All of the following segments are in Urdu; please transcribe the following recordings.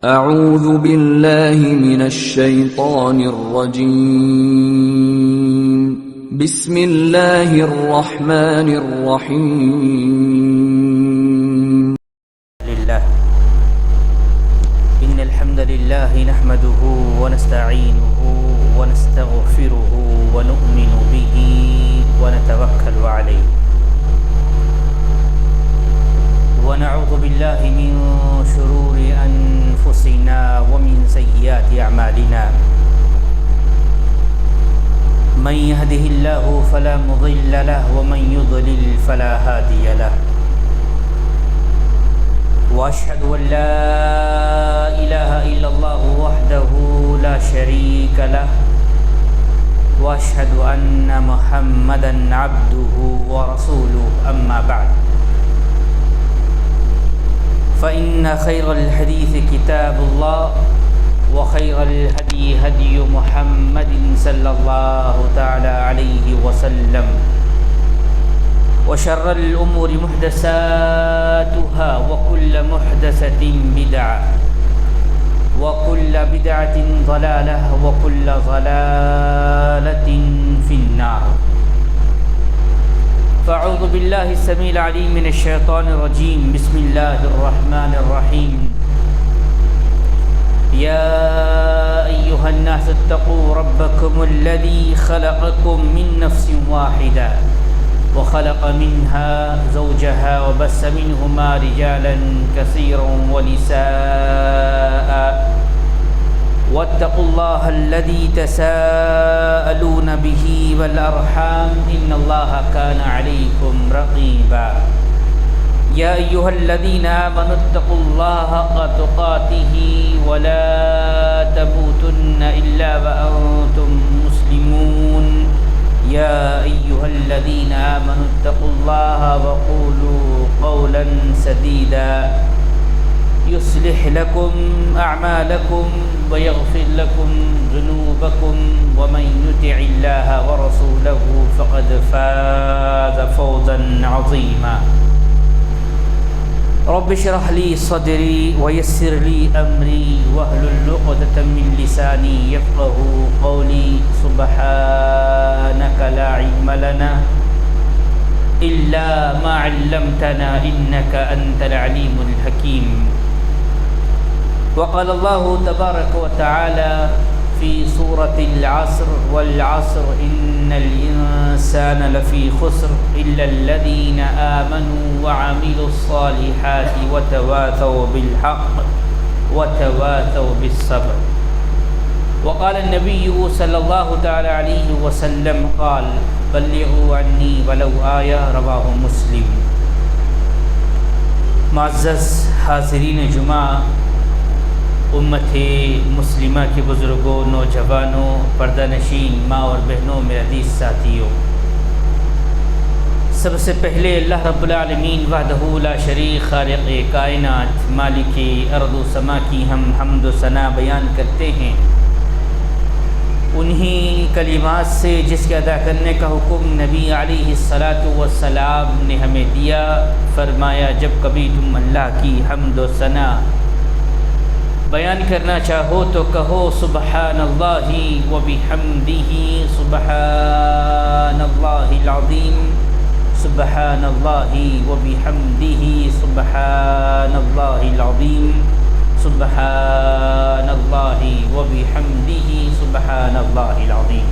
اعوذ باللہ من الشیطان الرجیم بسم اللہ الرحمن الرحیم للہ ان الحمد للہ نحمده ونستعینه ونستغفره ونؤمن به ونتوکل علیہ ونعوذ باللہ من شرور انفسنا ومن سیئات اعمالنا من يهده الله فلا مضل له ومن يضلل فلا هادي له واشهد ان لا اله الا الله وحده لا شريك له واشهد ان محمدا عبده ورسوله اما بعد فإن خير الحديث كتاب الله وخير الهدي هدي محمد صلى الله تعالى عليه وسلم وشر الأمور محدثاتها وكل محدثة بدعة وكل بدعة ضلالة وكل ضلالة في النار فاعوذ باللہ السمیع العلیم من الشیطان الرجیم بسم اللہ الرحمن الرحیم یا ایہا الناس اتقوا ربکم الذی خلقکم من نفس واحدہ وخلق منها زوجها وبث منهما رجالا كثيرا ونساء واتقوا الله الذي تساءلون به والأرحام إن الله كان عليكم رقيبا يا أيها الذين آمنوا اتقوا الله حق تقاته ولا تموتن إلا وأنتم مسلمون يا أيها الذين آمنوا اتقوا الله وقولوا قولا سديدا يصلح لكم أعمالكم ويغفر لكم ذنوبكم ومن يطع الله ورسوله فقد فاز فوزا عظيما رب اشرح لي صدري ويسر لي أمري واحلل عقدة من لساني يفقهوا قولي سبحانك لا علم لنا إلا ما علمتنا إنك أنت العليم الحكيم وقال الله تبارك وتعالى في سورة العصر والعصر إن الإنسان لفي خسر إلا الذين آمنوا وعملوا الصالحات وتواثوا بالحق وتواثوا بالصبر وقال النبي صلى الله تعالى عليه وسلم قال بلغوا عني ولو آية رواه مسلم معزز حاضرین جمعہ، امت مسلمہ کے بزرگوں، نوجوانوں، پردہ نشین ماں اور بہنوں، میرے عزیز ساتھیوں، سب سے پہلے اللہ رب العالمین وحدہ لا شریک خالق کائنات مالک ارض و سما کی ہم حمد و ثنا بیان کرتے ہیں، انہی کلمات سے جس کے ادا کرنے کا حکم نبی علیہ الصلاۃ والسلام نے ہمیں دیا، فرمایا جب کبھی تم اللہ کی حمد و ثنا بیان کرنا چاہو تو کہو سبحان اللہ و بحمدہ سبحان اللہ العظیم سبحان اللہ و بحمدہ سبحان اللہ العظیم سبحان اللہ و بحمدہ سبحان اللہ العظیم۔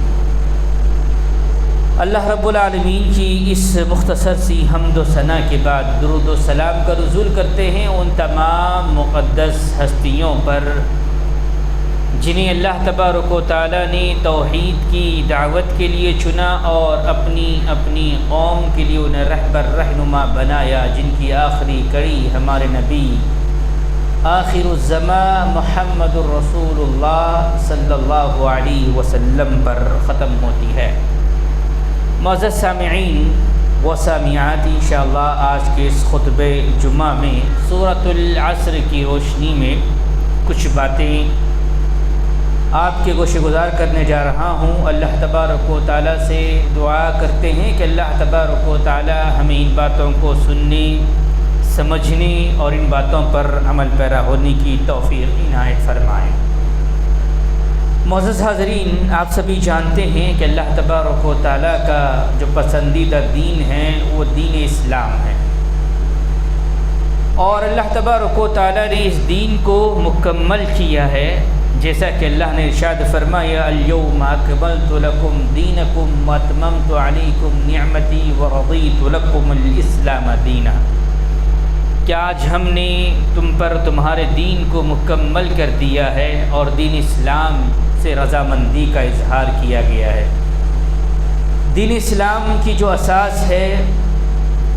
اللہ رب العالمین کی اس مختصر سی حمد و ثنا کے بعد درود و سلام کا نزول کرتے ہیں ان تمام مقدس ہستیوں پر جنہیں اللہ تبارک و تعالیٰ نے توحید کی دعوت کے لیے چنا اور اپنی اپنی قوم کے لیے انہیں رہبر رہنما بنایا، جن کی آخری کڑی ہمارے نبی آخر الزمان محمد الرسول اللہ صلی اللہ علیہ وسلم پر ختم ہوتی ہے۔ معزز سامعین و سامعات، انشاءاللہ آج کے اس خطبہ جمعہ میں سورۃ العصر کی روشنی میں کچھ باتیں آپ کے گوشے گزار کرنے جا رہا ہوں۔ اللہ تبارک و تعالیٰ سے دعا کرتے ہیں کہ اللہ تبارک و تعالیٰ ہمیں ان باتوں کو سننے، سمجھنے اور ان باتوں پر عمل پیرا ہونے کی توفیق عنایت فرمائے۔ معزز حاضرین، آپ سبھی جانتے ہیں کہ اللہ تبارک و تعالیٰ کا جو پسندیدہ دین ہے وہ دین اسلام ہے، اور اللہ تبارک و تعالیٰ نے اس دین کو مکمل کیا ہے، جیسا کہ اللہ نے ارشاد فرمایا الیوم اکملت لکم دینکم واتممت علیکم نعمتی ورضیت لکم الاسلام دینا، کہ آج ہم نے تم پر تمہارے دین کو مکمل کر دیا ہے اور دین اسلام سے رضامندی کا اظہار کیا گیا ہے۔ دین اسلام کی جو اساس ہے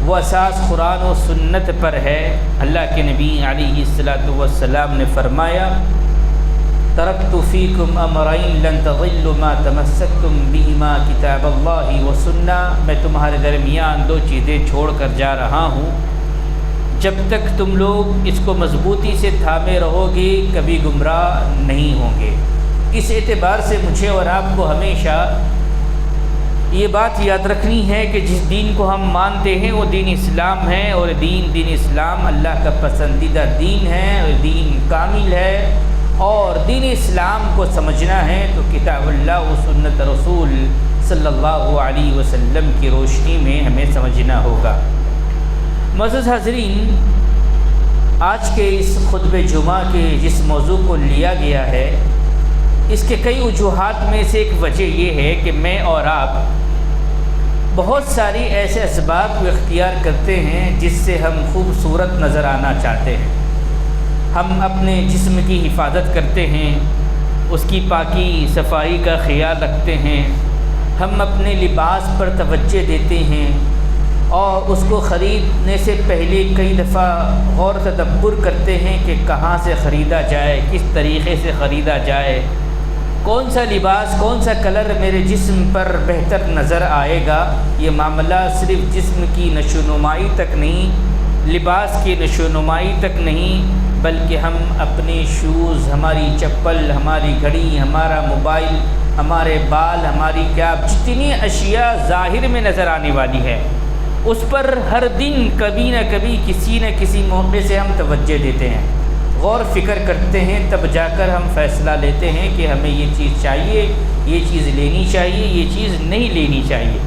وہ اساس قرآن و سنت پر ہے۔ اللہ کے نبی علیہ السلام نے فرمایا ترکت فیکم امرین لن تضلوا ما تمسکتم بہما کتاب اللہ و سنہ، میں تمہارے درمیان دو چیزیں چھوڑ کر جا رہا ہوں، جب تک تم لوگ اس کو مضبوطی سے تھامے رہو گے کبھی گمراہ نہیں ہوں گے۔ اس اعتبار سے مجھے اور آپ کو ہمیشہ یہ بات یاد رکھنی ہے کہ جس دین کو ہم مانتے ہیں وہ دین اسلام ہے، اور دین اسلام اللہ کا پسندیدہ دین ہے، اور دین کامل ہے، اور دین اسلام کو سمجھنا ہے تو کتاب اللہ و سنت رسول صلی اللہ علیہ وسلم کی روشنی میں ہمیں سمجھنا ہوگا۔ معزز حاضرین، آج کے اس خطبہ جمعہ کے جس موضوع کو لیا گیا ہے، اس کے کئی وجوہات میں سے ایک وجہ یہ ہے کہ میں اور آپ بہت ساری ایسے اسباب کو اختیار کرتے ہیں جس سے ہم خوبصورت نظر آنا چاہتے ہیں۔ ہم اپنے جسم کی حفاظت کرتے ہیں، اس کی پاکی صفائی کا خیال رکھتے ہیں، ہم اپنے لباس پر توجہ دیتے ہیں، اور اس کو خریدنے سے پہلے کئی دفعہ غور تدبر کرتے ہیں کہ کہاں سے خریدا جائے، کس طریقے سے خریدا جائے، کون سا لباس، کون سا کلر میرے جسم پر بہتر نظر آئے گا۔ یہ معاملہ صرف جسم کی نشوونمائی تک نہیں، لباس کی نشوونمائی تک نہیں، بلکہ ہم اپنے شوز، ہماری چپل، ہماری گھڑی، ہمارا موبائل، ہمارے بال، ہماری کیپ، جتنی اشیاء ظاہر میں نظر آنے والی ہے اس پر ہر دن کبھی نہ کبھی کسی نہ کسی موقع سے ہم توجہ دیتے ہیں، غور فکر کرتے ہیں، تب جا کر ہم فیصلہ لیتے ہیں کہ ہمیں یہ چیز چاہیے، یہ چیز لینی چاہیے، یہ چیز نہیں لینی چاہیے۔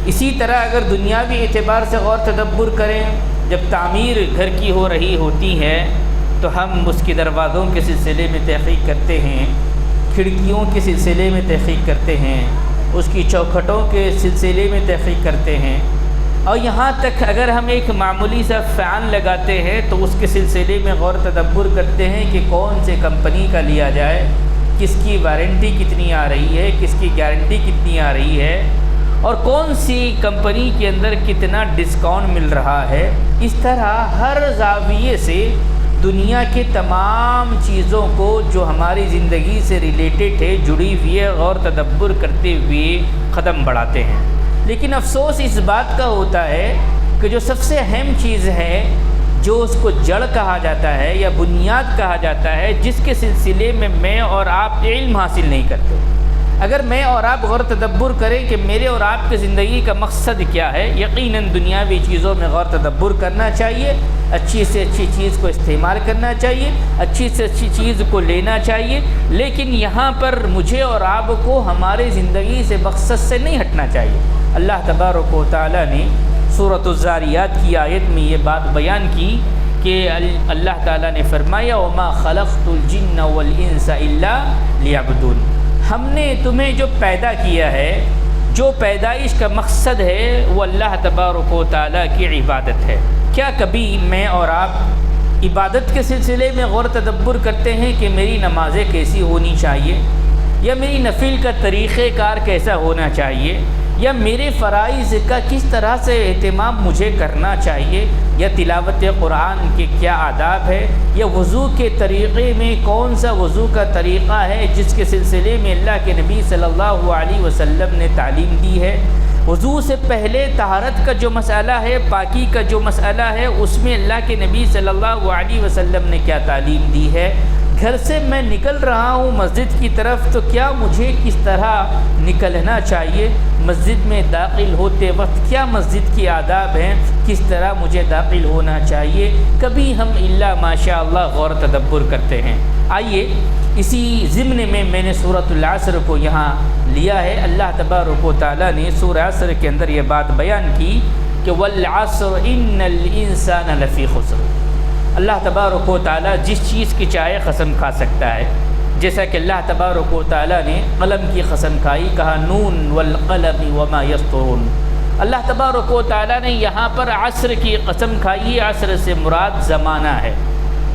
اسی طرح اگر دنیاوی اعتبار سے غور تدبر کریں، جب تعمیر گھر کی ہو رہی ہوتی ہے تو ہم اس کے دروازوں کے سلسلے میں تحقیق کرتے ہیں، کھڑکیوں کے سلسلے میں تحقیق کرتے ہیں، اس کی چوکھٹوں کے سلسلے میں تحقیق کرتے ہیں، اور یہاں تک اگر ہم ایک معمولی سا فین لگاتے ہیں تو اس کے سلسلے میں غور تدبر کرتے ہیں کہ کون سے کمپنی کا لیا جائے، کس کی وارنٹی کتنی آ رہی ہے، کس کی گارنٹی کتنی آ رہی ہے، اور کون سی کمپنی کے اندر کتنا ڈسکاؤنٹ مل رہا ہے۔ اس طرح ہر زاویے سے دنیا کے تمام چیزوں کو جو ہماری زندگی سے ریلیٹڈ ہے، جڑی ہوئی ہے، غور تدبر کرتے ہوئے قدم بڑھاتے ہیں۔ لیکن افسوس اس بات کا ہوتا ہے کہ جو سب سے اہم چیز ہے، جو اس کو جڑ کہا جاتا ہے یا بنیاد کہا جاتا ہے، جس کے سلسلے میں اور آپ علم حاصل نہیں کرتے۔ اگر میں اور آپ غور تدبر کریں کہ میرے اور آپ کی زندگی کا مقصد کیا ہے، یقیناً دنیاوی چیزوں میں غور تدبر کرنا چاہیے، اچھی سے اچھی چیز کو استعمال کرنا چاہیے، اچھی سے اچھی چیز کو لینا چاہیے، لیکن یہاں پر مجھے اور آپ کو ہمارے زندگی سے مقصد سے نہیں ہٹنا چاہیے۔ اللہ تبارک و تعالیٰ نے سورۃ الذاریات کی آیت میں یہ بات بیان کی کہ اللہ تعالیٰ نے فرمایا وَمَا خَلَقْتُ الْجِنَّ وَالْإِنسَ إِلَّا لِيَعْبُدُونِ، ہم نے تمہیں جو پیدا کیا ہے، جو پیدائش کا مقصد ہے وہ اللہ تبارک و تعالیٰ کی عبادت ہے۔ کیا کبھی میں اور آپ عبادت کے سلسلے میں غور تدبر کرتے ہیں کہ میری نمازیں کیسی ہونی چاہیے، یا میری نفل کا طریقہ کار کیسا ہونا چاہیے، یا میرے فرائض کا کس طرح سے اہتمام مجھے کرنا چاہیے، یا تلاوت قرآن کے کیا آداب ہے، یا وضو کے طریقے میں کون سا وضو کا طریقہ ہے جس کے سلسلے میں اللہ کے نبی صلی اللہ علیہ وسلم نے تعلیم دی ہے۔ وضو سے پہلے طہارت کا جو مسئلہ ہے، پاکی کا جو مسئلہ ہے، اس میں اللہ کے نبی صلی اللہ علیہ وسلم نے کیا تعلیم دی ہے۔ گھر سے میں نکل رہا ہوں مسجد کی طرف تو کیا مجھے کس طرح نکلنا چاہیے، مسجد میں داخل ہوتے وقت کیا مسجد کی آداب ہیں، کس طرح مجھے داخل ہونا چاہیے، کبھی ہم الا ماشاء اللہ غور تدبر کرتے ہیں۔ آئیے اسی ضمن میں میں نے سورۃ العصر کو یہاں لیا ہے۔ اللہ تبارک و تعالیٰ نے سورہ عصر کے اندر یہ بات بیان کی کہ والعصر ان الانسان لفی خسر۔ اللہ تبارک و تعالیٰ جس چیز کی چاہے قسم کھا سکتا ہے، جیسا کہ اللہ تبارک و تعالیٰ نے قلم کی قسم کھائی، کہا نون والقلم وما یسطرون۔ اللہ تبارک و تعالیٰ نے یہاں پر عصر کی قسم کھائی۔ عصر سے مراد زمانہ ہے،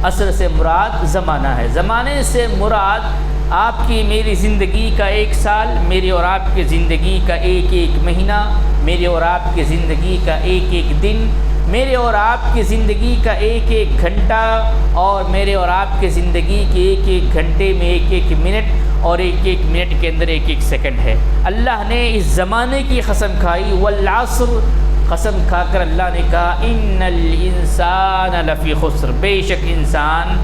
عصر سے مراد زمانہ ہے۔ زمانے سے مراد آپ کی میری زندگی کا 1 سال، میری اور آپ کی زندگی کا 1 مہینہ، میری اور آپ کی زندگی کا 1 دن، میرے اور آپ کی زندگی کا 1 گھنٹہ، اور میرے اور آپ کی زندگی کے 1 گھنٹے میں 1 منٹ، اور 1 منٹ کے اندر 1 سیکنڈ ہے۔ اللہ نے اس زمانے کی قسم کھائی، والعصر قسم کھا کر اللہ نے کہا ان الانسان لفی خسر، بے شک انسان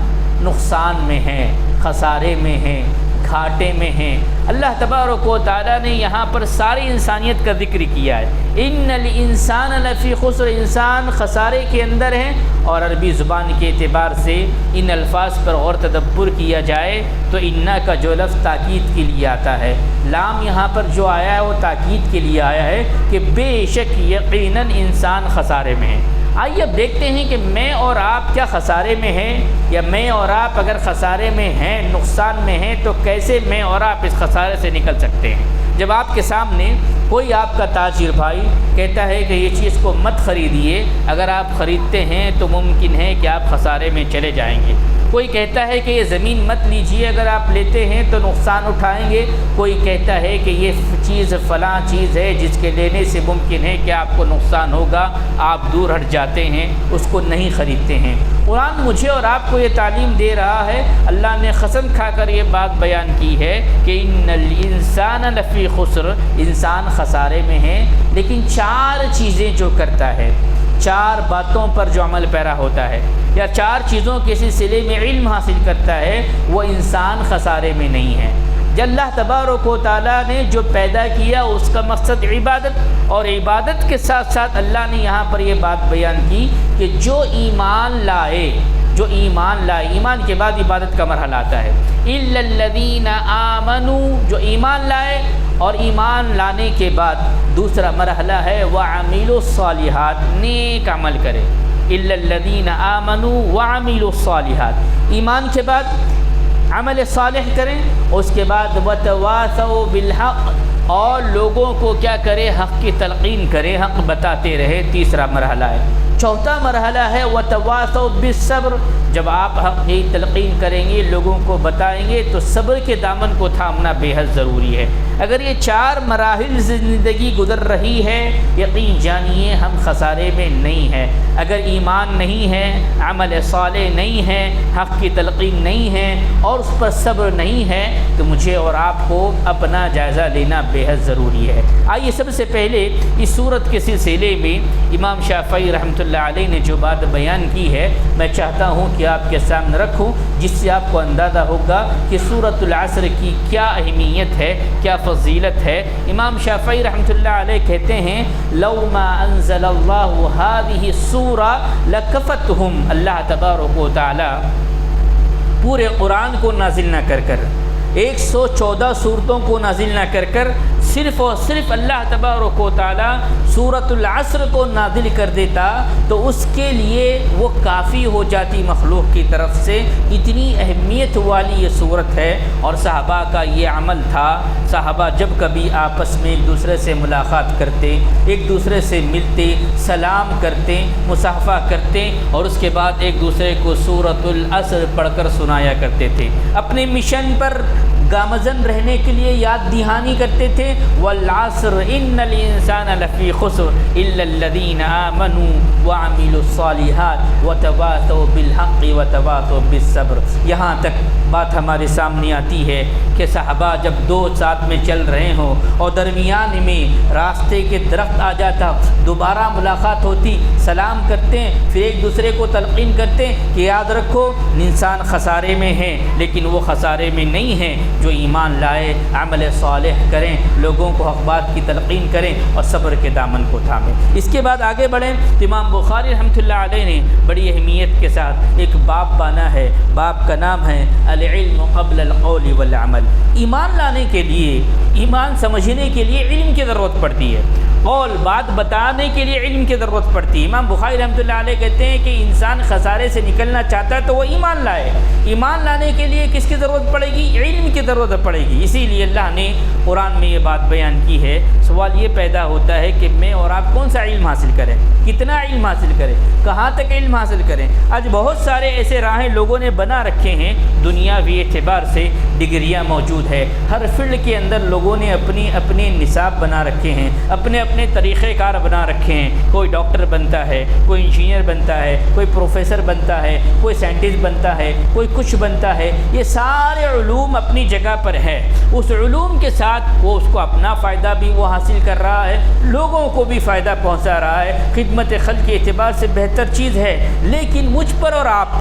نقصان میں ہے، خسارے میں ہے، گھاٹے میں ہیں۔ اللہ تبارک و تعالیٰ نے یہاں پر ساری انسانیت کا ذکر کیا ہے۔ ان الانسان لفی خسر، انسان خسارے کے اندر ہے۔ اور عربی زبان کے اعتبار سے ان الفاظ پر غور تدبر کیا جائے تو انا کا جو لفظ تاکید کے لیے آتا ہے، لام یہاں پر جو آیا ہے وہ تاکید کے لیے آیا ہے کہ بے شک یقیناً انسان خسارے میں ہے۔ آئیے اب دیکھتے ہیں کہ میں اور آپ کیا خسارے میں ہیں، یا میں اور آپ اگر خسارے میں ہیں، نقصان میں ہیں، تو کیسے میں اور آپ اس خسارے سے نکل سکتے ہیں۔ جب آپ کے سامنے کوئی آپ کا تاجر بھائی کہتا ہے کہ یہ چیز کو مت خریدیے، اگر آپ خریدتے ہیں تو ممکن ہے کہ آپ خسارے میں چلے جائیں گے۔ کوئی کہتا ہے کہ یہ زمین مت لیجیے، اگر آپ لیتے ہیں تو نقصان اٹھائیں گے۔ کوئی کہتا ہے کہ یہ چیز فلاں چیز ہے جس کے لینے سے ممکن ہے کہ آپ کو نقصان ہوگا، آپ دور ہٹ جاتے ہیں، اس کو نہیں خریدتے ہیں۔ قرآن مجھے اور آپ کو یہ تعلیم دے رہا ہے، اللہ نے قسم کھا کر یہ بات بیان کی ہے کہ ان الانسان لفی خسر، انسان خسارے میں ہے۔ لیکن 4 چیزیں جو کرتا ہے، 4 باتوں پر جو عمل پیرا ہوتا ہے، یا 4 چیزوں کے سلسلے میں علم حاصل کرتا ہے، وہ انسان خسارے میں نہیں ہے۔ جب اللہ تبارک و تعالیٰ نے جو پیدا کیا اس کا مقصد عبادت، اور عبادت کے ساتھ ساتھ اللہ نے یہاں پر یہ بات بیان کی کہ جو ایمان لائے، جو ایمان لائے، ایمان کے بعد عبادت کا مرحلہ آتا ہے، الا الذین آمنوا، جو ایمان لائے، اور ایمان لانے کے بعد دوسرا مرحلہ ہے وعملوا الصالحات، نیک عمل کرے، الا الذین آمنوا وعملوا الصالحات، ایمان کے بعد عمل صالح کریں، اس کے بعد وتواصوا بالحق، اور لوگوں کو کیا کرے، حق کی تلقین کرے، حق بتاتے رہے، تیسرا مرحلہ ہے۔ چوتھا مرحلہ ہے وتواصوا بالصبر، جب آپ حق کی تلقین کریں گے، لوگوں کو بتائیں گے، تو صبر کے دامن کو تھامنا بے حد ضروری ہے۔ اگر یہ 4 مراحل سے زندگی گزر رہی ہے، یقین جانیے ہم خسارے میں نہیں ہیں۔ اگر ایمان نہیں ہے، عمل صالح نہیں ہے، حق کی تلقین نہیں ہے، اور اس پر صبر نہیں ہے، تو مجھے اور آپ کو اپنا جائزہ لینا بے حد ضروری ہے۔ آئیے سب سے پہلے اس سورت کے سلسلے میں امام شافعی رحمۃ اللہ علیہ نے جو بات بیان کی ہے، میں چاہتا ہوں کہ آپ کے سامنے رکھوں، جس سے آپ کو اندازہ ہوگا کہ سورۃ العصر کی کیا اہمیت ہے، کیا فضیلت ہے۔ امام شافعی رحمۃ اللہ علیہ کہتے ہیں لو ما انزل اللہ هذه السورہ لکفتہم، اللہ تبارک و تعالی پورے قرآن کو نازل نہ کر کر، 114 صورتوں کو نازل نہ کر کر، صرف اور صرف اللہ تبارک و تعالی سورۃ العصر کو نازل کر دیتا تو اس کے لیے وہ کافی ہو جاتی مخلوق کی طرف سے۔ اتنی اہمیت والی یہ صورت ہے، اور صحابہ کا یہ عمل تھا۔ صحابہ جب کبھی آپس میں ایک دوسرے سے ملاقات کرتے، ایک دوسرے سے ملتے، سلام کرتے، مصافحہ کرتے، اور اس کے بعد ایک دوسرے کو سورۃ العصر پڑھ کر سنایا کرتے تھے۔ اپنے مشن پر گامزن رہنے کے لیے یاد دہانی کرتے تھے، والعصر ان الانسان لفی خسر الا الذین آمنوا وعملوا الصالحات وتواصوا بالحق وتواصوا بالصبر، یہاں تک بات ہمارے سامنے آتی ہے کہ صحابہ جب دو ساتھ میں چل رہے ہوں اور درمیان میں راستے کے درخت آ جاتا، دوبارہ ملاقات ہوتی، سلام کرتے ہیں، پھر ایک دوسرے کو تلقین کرتے ہیں کہ یاد رکھو انسان خسارے میں ہے، لیکن وہ خسارے میں نہیں ہے جو ایمان لائے، عمل صالح کریں، لوگوں کو حق بات کی تلقین کریں اور صبر کے دامن کو تھامیں۔ اس کے بعد آگے بڑھیں تو امام بخاری رحمۃ اللہ علیہ نے بڑی اہمیت کے ساتھ ایک باب بانا ہے، باب کا نام ہے العلم قبل القول والعمل۔ ایمان لانے کے لیے، ایمان سمجھنے کے لیے علم کی ضرورت پڑتی ہے، قول بات بتانے کے لیے علم کی ضرورت پڑتی ہے۔ امام بخاری رحمۃ اللہ علیہ کہتے ہیں کہ انسان خسارے سے نکلنا چاہتا ہے تو وہ ایمان لائے۔ ایمان لانے کے لیے کس کی ضرورت پڑے گی؟ علم کی ضرورت پڑے گی۔ اسی لیے اللہ نے قرآن میں یہ بات بیان کی ہے۔ سوال یہ پیدا ہوتا ہے کہ میں اور آپ کون سا علم حاصل کریں، کتنا علم حاصل کریں، کہاں تک علم حاصل کریں؟ آج بہت سارے ایسے راہیں لوگوں نے بنا رکھے ہیں، دنیاوی اعتبار سے ڈگریاں موجود ہے، ہر فیلڈ کے اندر لوگوں نے اپنے نصاب بنا رکھے ہیں، اپنے طریقہ کار بنا رکھے ہیں۔ کوئی ڈاکٹر بنتا ہے، کوئی انجینئر بنتا ہے، کوئی پروفیسر بنتا ہے، کوئی سائنٹسٹ بنتا ہے، کوئی کچھ بنتا ہے۔ یہ سارے علوم اپنی جگہ پر ہے، اس علوم کے ساتھ وہ اس کو اپنا فائدہ بھی وہ حاصل کر رہا ہے، لوگوں کو بھی فائدہ پہنچا رہا ہے، خدمت خلق کے اعتبار سے بہتر چیز ہے۔ لیکن مجھ پر اور آپ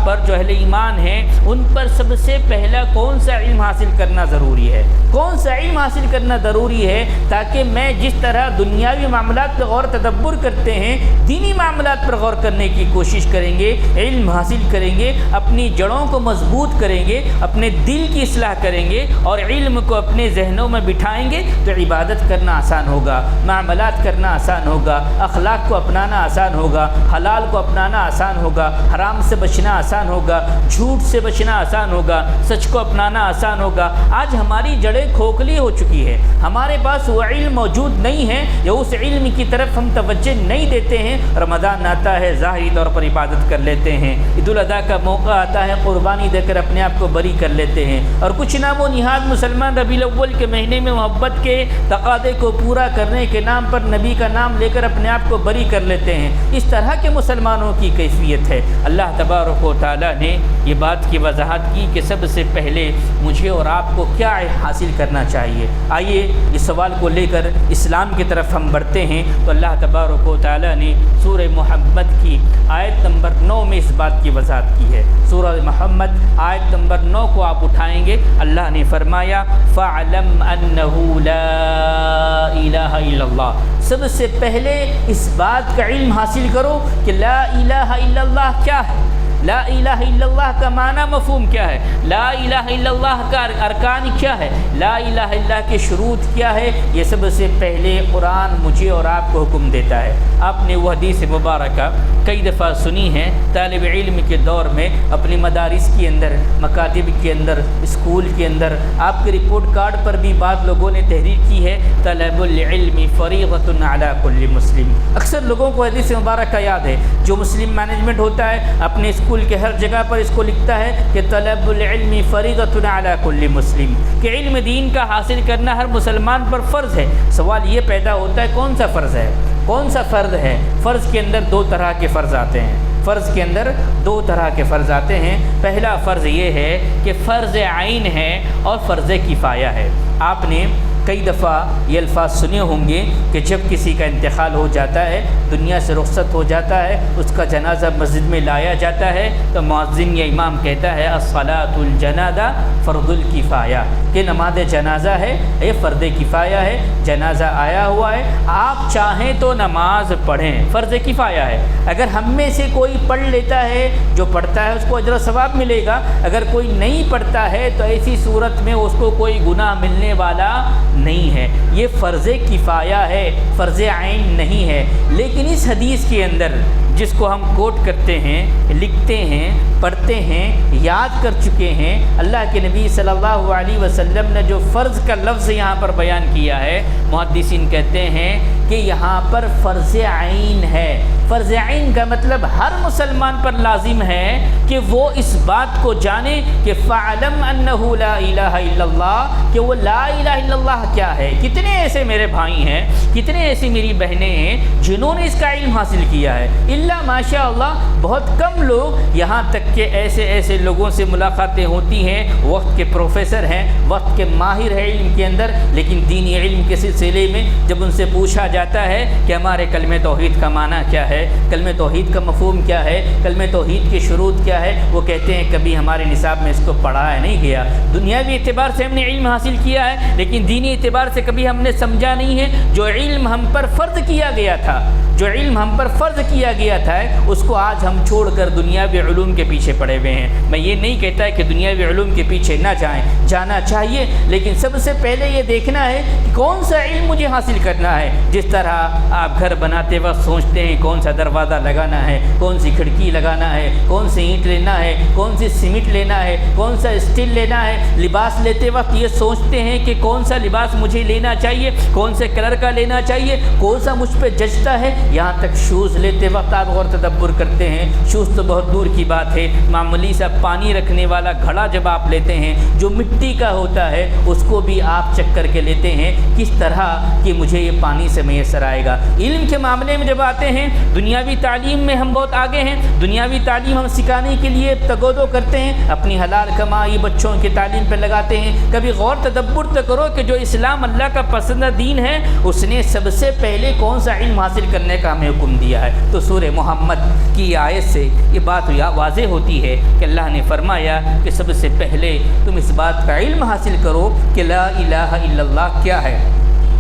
پر جو اہل ایمان ہیں، ان پر سب سے پہلا کون سا علم حاصل کرنا ضروری ہے؟ کون سا علم حاصل کرنا ضروری ہے تاکہ میں جس طرح دنیاوی معاملات پر غور تدبر کرتے ہیں، دینی معاملات پر غور کرنے کی کوشش کریں گے، علم حاصل کریں گے، اپنی جڑوں کو مضبوط کریں گے، اپنے دل کی اصلاح کریں گے اور علم کو اپنے ذہنوں میں بٹھائیں گے تو عبادت کرنا آسان ہوگا، معاملات کرنا آسان ہوگا، اخلاق کو اپنانا آسان ہوگا، حلال کو اپنانا آسان ہوگا، حرام سے بچنا آسان ہوگا، جھوٹ سے بچنا آسان ہوگا، سچ کو اپنانا آسان ہوگا۔ آج ہماری جڑیں کھوکھلی ہو چکی ہے، ہمارے پاس وہ علم موجود نہیں ہے یا اس علم کی طرف ہم توجہ نہیں دیتے ہیں۔ رمضان آتا ہے، ظاہری طور پر عبادت کر لیتے ہیں، عید الاضحیٰ کا موقع آتا ہے، قربانی دے کر اپنے آپ کو بری کر لیتے ہیں، اور کچھ نہ وہ نہاد مسلمان ربیع الاول کے مہینے میں محبت کے تقاضے کو پورا کرنے کے نام پر نبی کا نام لے کر اپنے آپ کو بری کر لیتے ہیں۔ اس طرح کے مسلمانوں کی کیفیت ہے۔ اللہ تبارک و تعالیٰ نے یہ بات کی وضاحت کی کہ سب سے پہلے مجھے اور آپ کو کیا حاصل کرنا چاہیے۔ آئیے اس سوال کو لے کر اسلام کی طرف ہم بڑھتے ہیں تو اللہ تبارک و تعالیٰ نے سورہ محمد کی آیت نمبر 9 میں اس بات کی وضاحت کی ہے۔ سورہ محمد آیت نمبر 9 کو آپ اٹھائیں گے، اللہ نے فرمایا فَاعْلَمْ أَنَّهُ لَا إِلَهَ إِلَّا اللَّهُ۔ سب سے پہلے اس بات کا علم حاصل کرو کہ لا الہ الا اللہ کیا ہے، لا الہ الا اللہ کا معنی مفہوم کیا ہے، لا الہ الا اللہ کا ارکان کیا ہے، لا الہ الا اللہ کے شروط کیا ہے، یہ سب سے پہلے قرآن مجھے اور آپ کو حکم دیتا ہے۔ آپ نے وہ حدیث مبارکہ کئی دفعہ سنی ہے، طالب علم کے دور میں اپنی مدارس کے اندر، مکاتب کے اندر، اسکول کے اندر، آپ کے رپورٹ کارڈ پر بھی بعض لوگوں نے تحریر کی ہے طلب العلم فریضۃ علی کل مسلم۔ اکثر لوگوں کو حدیث مبارکہ یاد ہے، جو مسلم مینجمنٹ ہوتا ہے اپنے اسکول کے ہر جگہ پر اس کو لکھتا ہے کہ طلب العلم فریضۃ علی کل مسلم، کہ علم دین کا حاصل کرنا ہر مسلمان پر فرض ہے۔ سوال یہ پیدا ہوتا ہے کون سا فرض ہے، کون سا فرض ہے؟ فرض کے اندر دو طرح کے فرض آتے ہیں، فرض کے اندر دو طرح کے فرض آتے ہیں۔ پہلا فرض یہ ہے کہ فرض عین ہے اور فرض کفایہ ہے۔ آپ نے کئی دفعہ یہ الفاظ سنے ہوں گے کہ جب کسی کا انتقال ہو جاتا ہے، دنیا سے رخصت ہو جاتا ہے، اس کا جنازہ مسجد میں لایا جاتا ہے تو مؤذن یا امام کہتا ہے الصلاۃ الجنازہ فرض الکفایہ، کہ نماز جنازہ ہے یہ فرض کفایہ ہے، جنازہ آیا ہوا ہے، آپ چاہیں تو نماز پڑھیں، فرض کفایہ ہے۔ اگر ہم میں سے کوئی پڑھ لیتا ہے، جو پڑھتا ہے اس کو اجر و ثواب ملے گا، اگر کوئی نہیں پڑھتا ہے تو ایسی صورت میں اس کو کوئی گناہ ملنے والا نہیں ہے۔ یہ فرض کفایہ ہے، فرض عین نہیں ہے۔ لیکن اس حدیث کے اندر جس کو ہم کوٹ کرتے ہیں، لکھتے ہیں، پڑھتے ہیں، یاد کر چکے ہیں، اللہ کے نبی صلی اللہ علیہ وسلم نے جو فرض کا لفظ یہاں پر بیان کیا ہے، محدثین کہتے ہیں کہ یہاں پر فرض عین ہے۔ فرض عین کا مطلب ہر مسلمان پر لازم ہے کہ وہ اس بات کو جانے کہ فَعْلَمْ أَنَّهُ لَا إِلَهَ إِلَّا اللَّهِ کہ وہ لا الہ الا اللہ کیا ہے۔ کتنے ایسے میرے بھائی ہیں، کتنے ایسی میری بہنیں ہیں جنہوں نے اس کا علم حاصل کیا ہے، الا ماشاء اللہ بہت کم لوگ، یہاں تک کہ ایسے لوگوں سے ملاقاتیں ہوتی ہیں، وقت کے پروفیسر ہیں، وقت کے ماہر ہیں علم کے اندر، لیکن دینی علم کے سلسلے میں جب ان سے پوچھا جاتا ہے کہ ہمارے کلمہ توحید کا معنی کیا ہے، کلمہ توحید کا مفہوم کیا ہے، کلمہ توحید کے شروط کیا ہے، وہ کہتے ہیں کبھی ہمارے نصاب میں اس کو پڑھایا نہیں گیا۔ دنیاوی اعتبار سے ہم نے علم حاصل کیا ہے، لیکن دینی اعتبار سے کبھی ہم نے سمجھا نہیں ہے۔ جو علم ہم پر فرض کیا گیا تھا، جو علم ہم پر فرض کیا گیا تھا، اس کو آج ہم چھوڑ کر دنیاوی علوم کے پیچھے پڑے ہوئے ہیں۔ میں یہ نہیں کہتا کہ دنیاوی علوم کے پیچھے نہ جائیں، جانا چاہیے، لیکن سب سے پہلے یہ دیکھنا ہے کہ کون سا علم مجھے حاصل کرنا ہے۔ جس طرح آپ گھر بناتے وقت سوچتے ہیں کون سا دروازہ لگانا ہے، کون سی کھڑکی لگانا ہے، کون سی اینٹ لینا ہے، کون سی سیمنٹ لینا ہے، کون سا اسٹیل لینا ہے۔ لباس لیتے وقت یہ سوچتے ہیں کہ کون سا لباس مجھے لینا چاہیے، کون سے کلر کا لینا چاہیے، کون سا مجھ پہ جچتا ہے۔ یہاں تک شوز لیتے وقت آپ غور تدبر کرتے ہیں۔ شوز تو بہت دور کی بات ہے، معمولی سا پانی رکھنے والا گھڑا جب آپ لیتے ہیں جو مٹی کا ہوتا ہے، اس کو بھی آپ چیک کر کے لیتے ہیں کس طرح کہ مجھے یہ پانی سے میسر آئے گا۔ علم کے معاملے میں جب آتے ہیں، دنیاوی تعلیم میں ہم بہت آگے ہیں۔ دنیاوی تعلیم ہم سکھانے کے لیے تگودو کرتے ہیں، اپنی حلال کمائی بچوں کی تعلیم پہ لگاتے ہیں۔ کبھی غور تدبر تو کرو کہ جو اسلام اللہ کا پسندیدہ دین ہے، اس نے سب سے پہلے کون سا علم حاصل کرنے کا ہمیں حکم دیا ہے۔ تو سورہ محمد کی آیت سے یہ بات واضح ہوتی ہے کہ اللہ نے فرمایا کہ سب سے پہلے تم اس بات کا علم حاصل کرو کہ لا الہ الا اللہ کیا ہے۔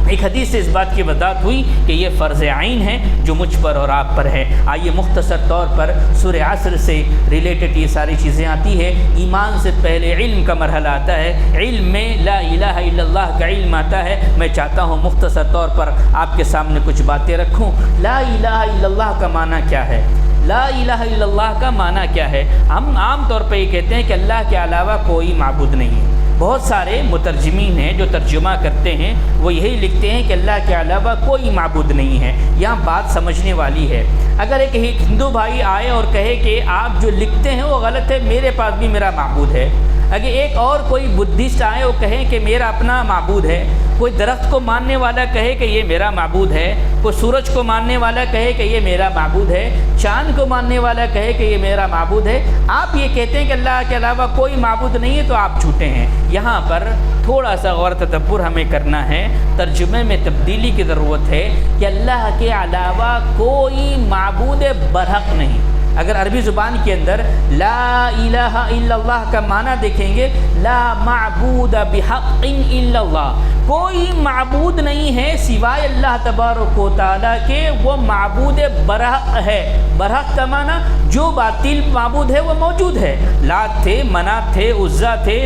ایک حدیث سے اس بات کی وضاحت ہوئی کہ یہ فرض عین ہے جو مجھ پر اور آپ پر ہے۔ آئیے مختصر طور پر سورہ عصر سے ریلیٹڈ یہ ساری چیزیں آتی ہے۔ ایمان سے پہلے علم کا مرحلہ آتا ہے، علم میں لا الہ الا اللہ کا علم آتا ہے۔ میں چاہتا ہوں مختصر طور پر آپ کے سامنے کچھ باتیں رکھوں۔ لا الہ الا اللہ کا معنی کیا ہے؟ لا الہ الا اللہ کا معنی کیا ہے؟ ہم عام طور پہ یہ کہتے ہیں کہ اللہ کے علاوہ کوئی معبود نہیں ہے۔ بہت سارے مترجمین ہیں جو ترجمہ کرتے ہیں، وہ یہی لکھتے ہیں کہ اللہ کے علاوہ کوئی معبود نہیں ہے۔ یہاں بات سمجھنے والی ہے۔ اگر ایک ہندو بھائی آئے اور کہے کہ آپ جو لکھتے ہیں وہ غلط ہے، میرے پاس بھی میرا معبود ہے۔ اگر ایک اور کوئی بدھسٹ آئے اور کہے کہ میرا اپنا معبود ہے، کوئی درخت کو ماننے والا کہے کہ یہ میرا معبود ہے، کوئی سورج کو ماننے والا کہے کہ یہ میرا معبود ہے، چاند کو ماننے والا کہے کہ یہ میرا معبود ہے، آپ یہ کہتے ہیں کہ اللہ کے علاوہ کوئی معبود نہیں ہے، تو آپ جھوٹے ہیں۔ یہاں پر تھوڑا سا غور تدبر ہمیں کرنا ہے، ترجمے میں تبدیلی کی ضرورت ہے کہ اللہ کے علاوہ کوئی معبود برحق نہیں۔ اگر عربی زبان کے اندر لا الہ الا اللہ کا معنی دیکھیں گے، لا معبود بحق الا اللہ، کوئی معبود نہیں ہے سوائے اللہ تبارک و تعالیٰ کے، وہ معبود برحق ہے۔ برحق کا معنی جو باطل معبود ہے وہ موجود ہے۔ لات تھے، منات تھے، عزا تھے،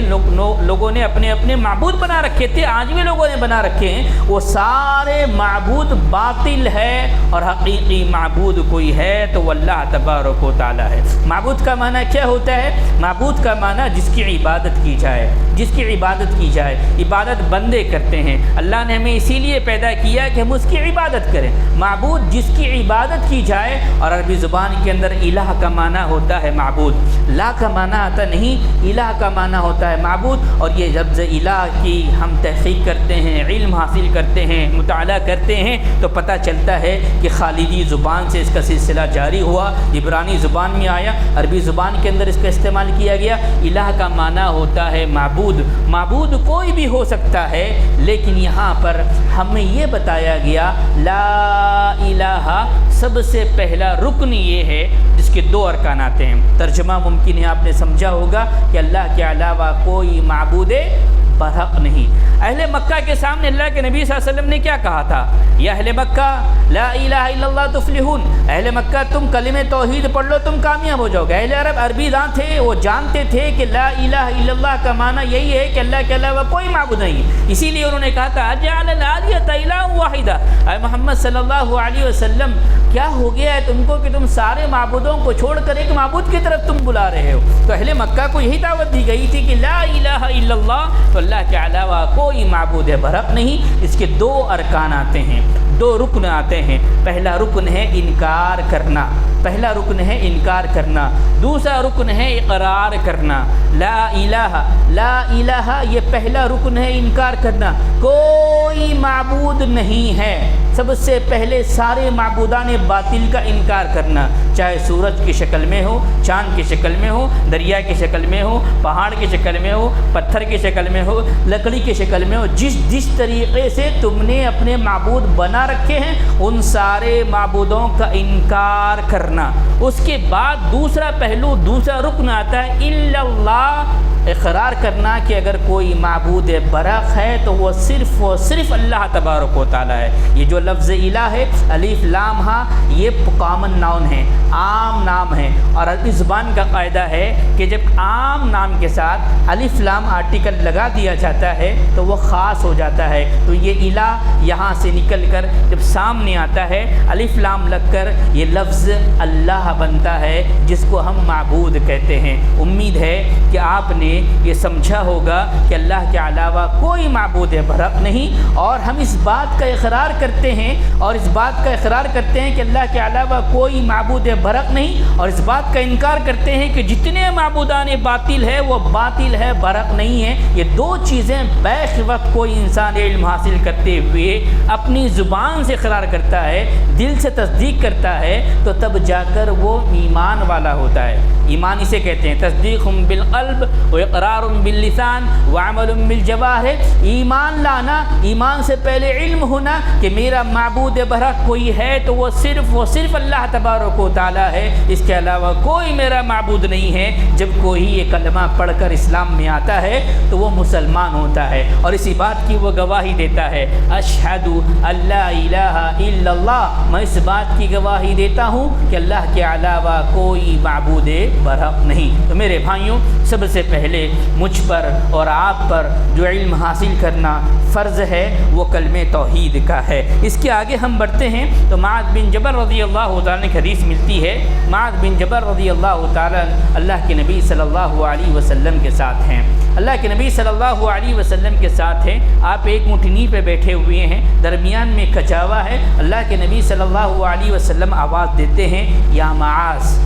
لوگوں نے اپنے اپنے معبود بنا رکھے تھے، آج بھی لوگوں نے بنا رکھے ہیں، وہ سارے معبود باطل ہے، اور حقیقی معبود کوئی ہے تو وہ اللہ تبارک و تعالیٰ ہے۔ معبود کا معنی کیا ہوتا ہے؟ معبود کا معنی جس کی عبادت کی جائے، جس کی عبادت کی جائے۔ عبادت بندے کرتے ہیں، اللہ نے ہمیں اسی لیے پیدا کیا کہ ہم اس کی عبادت کریں۔ معبود جس کی عبادت کی جائے، اور عربی زبان کے اندر الہ کا معنی ہوتا ہے معبود، لا کا معنی آتا نہیں، الہ کا معنی ہوتا ہے معبود۔ اور یہ لفظ الہ کی ہم تحقیق کرتے ہیں، علم حاصل کرتے ہیں، مطالعہ کرتے ہیں، تو پتہ چلتا ہے کہ خالدی زبان سے اس کا سلسلہ جاری ہوا، عبرانی زبان میں آیا، عربی زبان کے اندر اس کا استعمال کیا گیا۔ الہ کا معنی ہوتا ہے معبود۔ معبود کوئی بھی ہو سکتا ہے، لیکن یہاں پر ہمیں یہ بتایا گیا لا الہ سب سے پہلا رکن یہ ہے جس کے دو ارکانات ہیں۔ ترجمہ ممکن ہے آپ نے سمجھا ہوگا کہ اللہ کے علاوہ کوئی معبود برحق نہیں۔ اہل مکہ کے سامنے اللہ کے نبی صلی اللہ علیہ وسلم نے کیا کہا تھا؟ یا اہل مکہ لا الہ الا اللہ تفلحون، اہل مکہ تم کلمہ توحید پڑھ لو تم کامیاب ہو جاؤ گے۔ اہل عرب عربی داں تھے، وہ جانتے تھے کہ لا الہ الا اللہ کا معنی یہی ہے کہ اللہ کے علاوہ کوئی معبود نہیں، اسی لیے انہوں نے کہا تھا اجعل الآلیۃ الہ واحدہ، اے محمد صلی اللہ علیہ وسلم کیا ہو گیا ہے تم کو کہ تم سارے معبودوں کو چھوڑ کر ایک معبود کی طرف تم بلا رہے ہو؟ تو اہل مکہ کو یہی دعوت دی گئی تھی کہ لا الہ الا اللہ، تو اللہ اللہ کے علاوہ کوئی معبود برحق نہیں، اس کے دو ارکان آتے ہیں، دو رکن آتے ہیں۔ پہلا رکن ہے انکار کرنا، پہلا رکن ہے انکار کرنا، دوسرا رکن ہے اقرار کرنا۔ لا الہ، لا الہ یہ پہلا رکن ہے انکار کرنا، کوئی معبود نہیں ہے۔ سب سے پہلے سارے معبودان باطل کا انکار کرنا، چاہے سورج کی شکل میں ہو، چاند کی شکل میں ہو، دریا کی شکل میں ہو، پہاڑ کی شکل میں ہو، پتھر کی شکل میں ہو، لکڑی کی شکل میں ہو، جس طریقے سے تم نے اپنے معبود بنا رکھے ہیں ان سارے معبودوں کا انکار کرنا۔ اس کے بعد دوسرا پہلو، دوسرا رکن آتا ہے الا اللہ، اقرار کرنا کہ اگر کوئی معبود برحق ہے تو وہ صرف و صرف اللہ تبارک و تعالی ہے۔ یہ جو لفظ الہ ہے، الف لام ہا، یہ کامن ناؤن ہے، عام نام ہے، اور عربی زبان کا قاعدہ ہے کہ جب عام نام کے ساتھ الف لام آرٹیکل لگا دیا جاتا ہے تو وہ خاص ہو جاتا ہے۔ تو یہ الہ یہاں سے نکل کر جب سامنے آتا ہے الف لام لگ کر یہ لفظ اللہ بنتا ہے، جس کو ہم معبود کہتے ہیں۔ امید ہے کہ آپ نے یہ سمجھا ہوگا کہ اللہ کے علاوہ کوئی معبود برحق نہیں، اور ہم اس بات کا اقرار کرتے ہیں کہ اللہ کے علاوہ کوئی معبود برحق نہیں، اور اس بات کا انکار کرتے ہیں کہ جتنے معبودان باطل ہے وہ باطل ہے، برحق نہیں ہے۔ یہ دو چیزیں بیک وقت کوئی انسان علم حاصل کرتے ہوئے اپنی زبان سے اقرار کرتا ہے، دل سے تصدیق کرتا ہے، تو تب جا کر وہ ایمان والا ہوتا ہے۔ ایمان اسے کہتے ہیں تصدیق بالقلب و اقرار باللسان وعمل بالجوارح۔ ایمان لانا، ایمان سے پہلے علم ہونا کہ میرا معبود برحق کوئی ہے تو وہ صرف اللہ تبارک و تعالی ہے، اس کے علاوہ کوئی میرا معبود نہیں ہے۔ جب کوئی یہ کلمہ پڑھ کر اسلام میں آتا ہے تو وہ مسلمان ہوتا ہے، اور اسی بات کی وہ گواہی دیتا ہے، اشہد ان لا الہ الا اللہ، میں اس بات کی گواہی دیتا ہوں کہ اللہ کے علاوہ کوئی معبود برحق نہیں۔ تو میرے بھائیوں، سب سے پہلے مجھ پر اور آپ پر جو علم حاصل کرنا فرض ہے وہ کلمہ توحید کا ہے۔ اس کے آگے ہم بڑھتے ہیں تو معاذ بن جبل رضی اللہ تعالیٰ کی حدیث ملتی ہے۔ معاذ بن جبل رضی اللہ تعالیٰ اللہ کے نبی صلی اللہ علیہ وسلم کے ساتھ ہیں، اللہ کے نبی صلی اللہ علیہ وسلم کے ساتھ ہیں۔ آپ ایک اونٹنی پہ بیٹھے ہوئے ہیں، درمیان میں کچاوا ہے۔ اللہ کے نبی صلی اللہ علیہ وسلم آواز دیتے ہیں، یا معاذ۔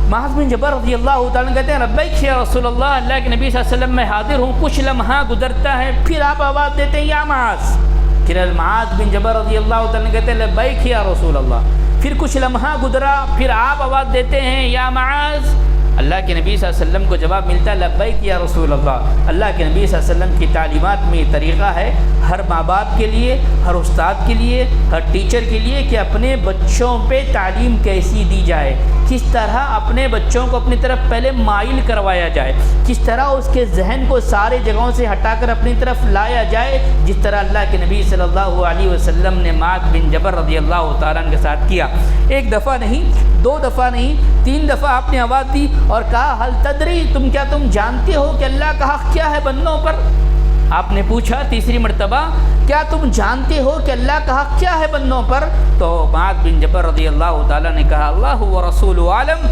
معاذ بن جبل رضی اللہ تعالیٰ کہتے ہیں، لبیک یا رسول اللہ، اللہ کے نبی صلی اللہ علیہ وسلم میں حاضر ہوں۔ کچھ لمحہ گزرتا ہے، پھر آپ آواز دیتے ہیں، یا معاذ۔ پھر معاذ بن جبل رضی اللہ تعالیٰ کہتے ہیں، لبیک یا رسول اللہ۔ پھر کچھ لمحہ گزرا، پھر آپ آواز دیتے ہیں، یا معاذ۔ اللہ کے نبی صلی اللہ علیہ وسلم کو جواب ملتا ہے، لبیک یا رسول اللہ۔ اللہ کے نبی صلی اللہ علیہ وسلم کی تعلیمات میں یہ طریقہ ہے ہر ماں باپ کے لیے، ہر استاد کے لیے، ہر ٹیچر کے لیے کہ اپنے بچوں پہ تعلیم کیسی دی جائے، کس طرح اپنے بچوں کو اپنی طرف پہلے مائل کروایا جائے، کس طرح اس کے ذہن کو سارے جگہوں سے ہٹا کر اپنی طرف لایا جائے، جس طرح اللہ کے نبی صلی اللہ علیہ وسلم نے معاذ بن جبل رضی اللہ تعالیٰ کے ساتھ کیا۔ ایک دفعہ نہیں، دو دفعہ نہیں، 3 دفعہ آپ نے آواز دی اور کہا، حل تدری، تم جانتے ہو کہ اللہ کا حق کیا ہے بندوں پر؟ آپ نے پوچھا تیسری مرتبہ، کیا تم جانتے ہو کہ اللہ کا حق کیا ہے بندوں پر؟ تو معاذ بن جبل رضی اللہ تعالیٰ نے کہا، اللہ و رسول عالم،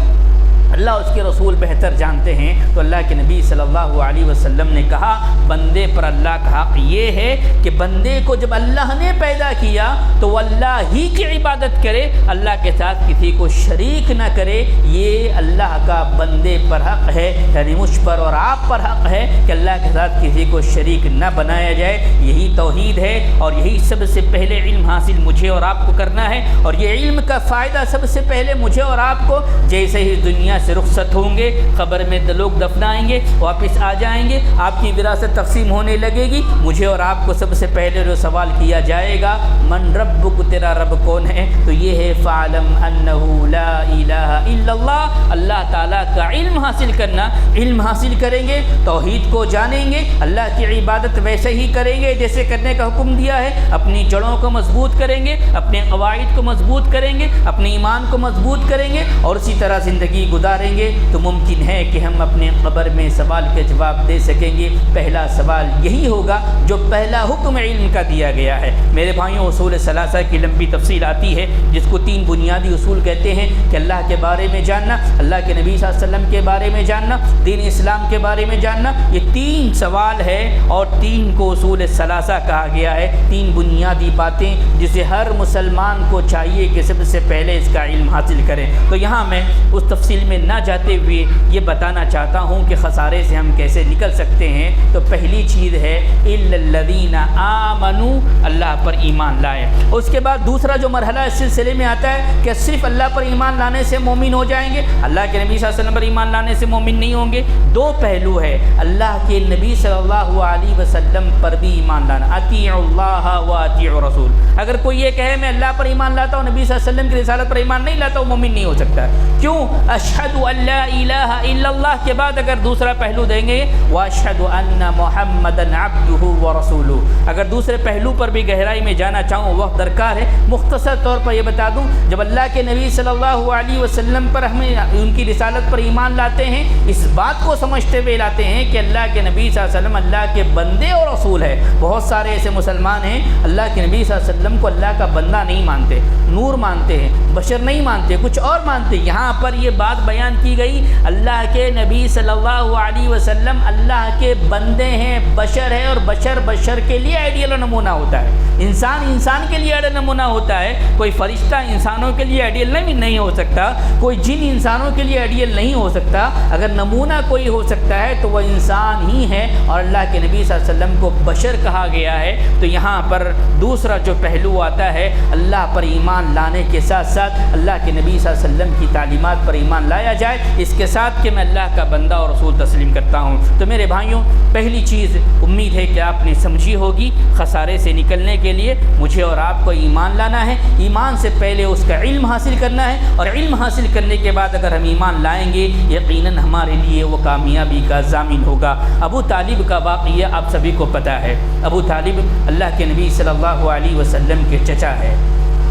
اللہ اس کے رسول بہتر جانتے ہیں۔ تو اللہ کے نبی صلی اللہ علیہ وسلم نے کہا، بندے پر اللہ کا حق یہ ہے کہ بندے کو جب اللہ نے پیدا کیا تو وہ اللہ ہی کی عبادت کرے، اللہ کے ساتھ کسی کو شریک نہ کرے۔ یہ اللہ کا بندے پر حق ہے، یعنی مجھ پر اور آپ پر حق ہے کہ اللہ کے ساتھ کسی کو شریک نہ بنایا جائے۔ یہی توحید ہے، اور یہی سب سے پہلے علم حاصل مجھے اور آپ کو کرنا ہے، اور یہ علم کا فائدہ سب سے پہلے مجھے اور آپ کو، جیسے ہی دنیا سے رخصت ہوں گے، قبر میں لوگ دفنائیں گے، واپس آ جائیں گے، آپ کی وراثت تقسیم ہونے لگے گی، مجھے اور آپ کو سب سے پہلے جو سوال کیا جائے گا، من ربک، تیرا رب کون ہے؟ تو یہ ہے فعلم انہ لا الہ الا اللہ، اللہ تعالیٰ کا علم حاصل کرنا۔ علم حاصل کریں گے، توحید کو جانیں گے، اللہ کی عبادت ویسے ہی کریں گے جیسے کرنے کا حکم دیا ہے، اپنی جڑوں کو مضبوط کریں گے، اپنے قواعد کو مضبوط کریں گے، اپنے ایمان کو مضبوط کریں گے، اور اسی طرح زندگی گزار گزاریں گے تو ممکن ہے کہ ہم اپنے قبر میں سوال کے جواب دے سکیں گے۔ پہلا سوال یہی ہوگا جو پہلا حکم علم کا دیا گیا ہے۔ میرے بھائیوں، اصول ثلاثہ کی لمبی تفصیل آتی ہے جس کو 3 بنیادی اصول کہتے ہیں کہ اللہ کے بارے میں جاننا، اللہ کے نبی صلی اللہ علیہ وسلم کے بارے میں جاننا، دین اسلام کے بارے میں جاننا۔ یہ 3 سوال ہے اور 3 کو اصول ثلاثہ کہا گیا ہے۔ 3 بنیادی باتیں جسے ہر مسلمان کو چاہیے کہ سب سے پہلے اس کا علم حاصل کریں۔ تو یہاں میں اس تفصیل میں نہ جاتے ہوئے یہ بتانا چاہتا ہوں کہ خسارے سے ہم کیسے نکل سکتے ہیں۔ تو پہلی چیز ہے اِلَّا الَّذِينَ آمَنُوا، اللہ پر ایمان لائے۔ اس کے بعد دوسرا جو مرحلہ اس سلسلے میں آتا ہے کہ صرف اللہ پر ایمان لانے سے مومن ہو جائیں گے، اللہ کے نبی صلی اللہ علیہ وسلم پر ایمان لانے سے مومن نہیں ہوں گے۔ 2 پہلو ہے اللہ کے نبی صلی اللہ علیہ وسلم پر بھی ایمان لانا، اطیعوا اللہ و اطیعوا الرسول۔ اگر کوئی یہ کہے میں اللہ پر ایمان لاتا ہوں، نبی صلی اللہ علیہ وسلم کی رسالت پر ایمان نہیں لاتا، وہ مومن نہیں ہو سکتا۔ کیوں؟ اشہد ان لا الہ الا اللہ کے بعد اگر دوسرا پہلو دیں گے واشہد ان محمدا عبدہ ورسولہ، اگر دوسرے پہلو پر بھی گہرائی میں جانا چاہوں وقت درکار ہے، مختصر طور پر یہ بتا دوں، جب اللہ کے نبی صلی اللہ علیہ وسلم پر ہمیں ان کی رسالت پر ایمان لاتے ہیں، اس بات کو سمجھتے ہوئے لاتے ہیں کہ اللہ کے نبی صلی اللہ علیہ وسلم اللہ کے بندے اور رسول ہے۔ بہت سارے ایسے مسلمان ہیں اللہ کے نبی صلی اللہ علیہ وسلم کو اللہ کا بندہ نہیں مانتے، نور مانتے ہیں، بشر نہیں مانتے، کچھ اور مانتے۔ یہاں پر یہ بات بیان کی گئی اللہ کے نبی صلی اللہ علیہ وسلم اللہ کے بندے ہیں، بشر ہے، اور بشر کے لیے آئیڈیل نمونہ ہوتا ہے۔ انسان کے لیے آئیڈیل نمونہ ہوتا ہے، کوئی فرشتہ انسانوں کے لیے آئیڈیل نہیں ہو سکتا، کوئی جن انسانوں کے لیے آئیڈیل نہیں ہو سکتا۔ اگر نمونہ کوئی ہو سکتا ہے تو وہ انسان ہی ہے، اور اللہ کے نبی صلی اللہ علیہ وسلم کو بشر کہا گیا ہے۔ تو یہاں پر دوسرا جو پہلو آتا ہے، اللہ پر ایمان لانے کے ساتھ ساتھ اللہ کے نبی صلی اللہ علیہ وسلم کی تعلیمات پر ایمان لایا جائے، اس کے ساتھ کہ میں اللہ کا بندہ اور رسول تسلیم کرتا ہوں۔ تو میرے بھائیوں، پہلی چیز امید ہے کہ آپ نے سمجھی ہوگی، خسارے سے نکلنے کے لیے مجھے اور آپ کو ایمان لانا ہے۔ ایمان سے پہلے اس کا علم حاصل کرنا ہے، اور علم حاصل کرنے کے بعد اگر ہم ایمان لائیں گے یقیناً ہمارے لیے وہ کامیابی کا ضامن ہوگا۔ ابو طالب کا واقعہ آپ سبھی کو پتہ ہے۔ ابو طالب اللہ کے نبی صلی اللہ علیہ وسلم کے چچا ہے۔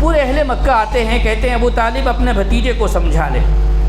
پورے اہل مکہ آتے ہیں، کہتے ہیں ابو طالب اپنے بھتیجے کو سمجھا لے،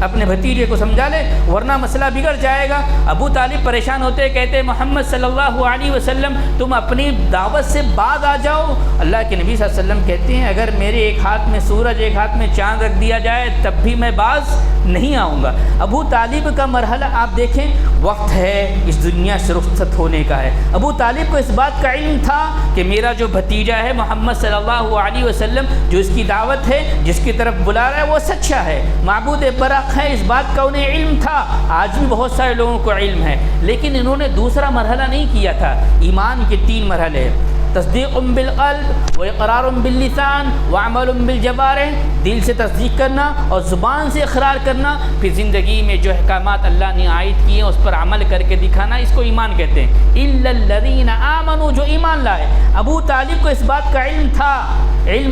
اپنے بھتیجے کو سمجھا لے ورنہ مسئلہ بگڑ جائے گا۔ ابو طالب پریشان ہوتے کہتے ہیں محمد صلی اللہ علیہ وسلم تم اپنی دعوت سے بعد آ جاؤ۔ اللہ کے نبی صلی اللہ علیہ وسلم کہتے ہیں اگر میرے ایک ہاتھ میں سورج ایک ہاتھ میں چاند رکھ دیا جائے تب بھی میں باز نہیں آؤں گا۔ ابو طالب کا مرحلہ آپ دیکھیں، وقت ہے اس دنیا سے رخصت ہونے کا ہے۔ ابو طالب کو اس بات کا علم تھا کہ میرا جو بھتیجا ہے محمد صلی اللہ علیہ وسلم جو اس کی دعوت ہے، جس کی طرف بلا رہا ہے، وہ سچا ہے، معبود برحق ہے، اس بات کا انہیں علم تھا۔ آج بھی بہت سارے لوگوں کو علم ہے، لیکن انہوں نے دوسرا مرحلہ نہیں کیا تھا۔ ایمان کے 3 مرحلے، تصدیق بالقلب و اقرار باللسان و عمل بالجوارح، دل سے تصدیق کرنا اور زبان سے اقرار کرنا، پھر زندگی میں جو احکامات اللہ نے عائد کیے ہیں اس پر عمل کر کے دکھانا، اس کو ایمان کہتے ہیں۔ الا الذین آمنوا، جو ایمان لائے۔ ابو طالب کو اس بات کا علم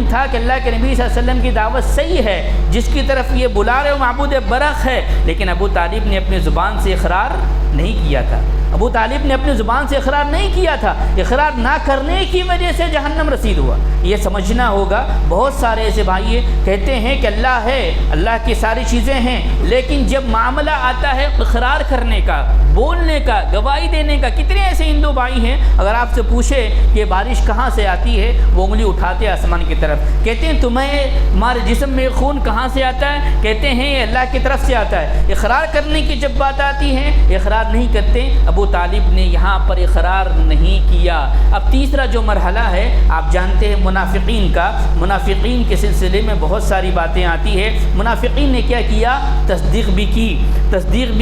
تھا کہ اللہ کے نبی صلی اللہ علیہ وسلم کی دعوت صحیح ہے، جس کی طرف یہ بلا رہے ہو معبود برحق ہے، لیکن ابو طالب نے اپنی زبان سے اقرار نہیں کیا تھا۔ ابو طالب نے اپنی زبان سے اقرار نہیں کیا تھا، اقرار نہ کرنے کی وجہ سے جہنم رسید ہوا۔ یہ سمجھنا ہوگا۔ بہت سارے ایسے بھائی کہتے ہیں کہ اللہ ہے، اللہ کی ساری چیزیں ہیں، لیکن جب معاملہ آتا ہے اقرار کرنے کا، بولنے کا، گواہی دینے کا، کتنے ایسے ہندو بھائی ہیں اگر آپ سے پوچھے کہ بارش کہاں سے آتی ہے وہ انگلی اٹھاتے ہیں آسمان کی طرف، کہتے ہیں تمہارے جسم میں خون کہاں سے آتا ہے، کہتے ہیں یہ اللہ کی طرف سے آتا ہے۔ اقرار کرنے کی جب بات آتی ہے اقرار نہیں کرتے۔ ابو طالب نے یہاں پر اقرار نہیں کیا۔ اب تیسرا جو مرحلہ ہے آپ جانتے ہیں منافقین کا، منافقین کے سلسلے میں بہت ساری باتیں آتی ہے۔ منافقین نے کیا کیا؟ تصدیق بھی